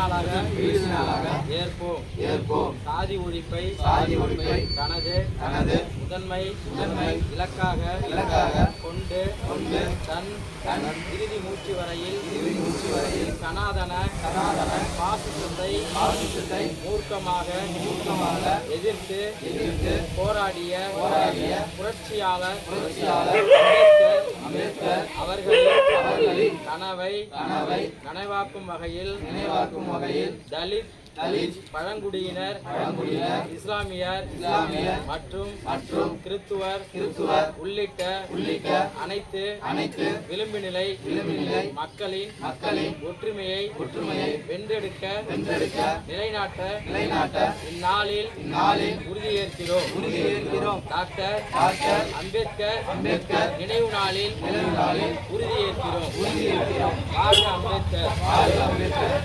நாளாக ஏற்போம். சாதி ஒழிப்பை தனது முதன்மை இலக்காக கொண்டு தன் இறுதி மூச்சு வரையில் சனாதன பாசிசத்தை மூர்க்கமாக எதிர்த்து போராடிய புரட்சியாளர் அம்பேத்கர் அவர்களின் கனவை நனவாக்கும் வகையில் தலித் பழங்குடியினர் இஸ்லாமியர் மற்றும் கிறித்துவர் உள்ளிட்ட அனைத்து விளிம்பு நிலை மக்களின் ஒற்றுமையை வென்றெடுக்க நிலைநாட்ட இந்நாளில் உறுதியேற்கிறோம். டாக்டர் அம்பேத்கர் நினைவு நாளில் உறுதியேற்கிறோம். வாழ்க அம்பேத்கர்.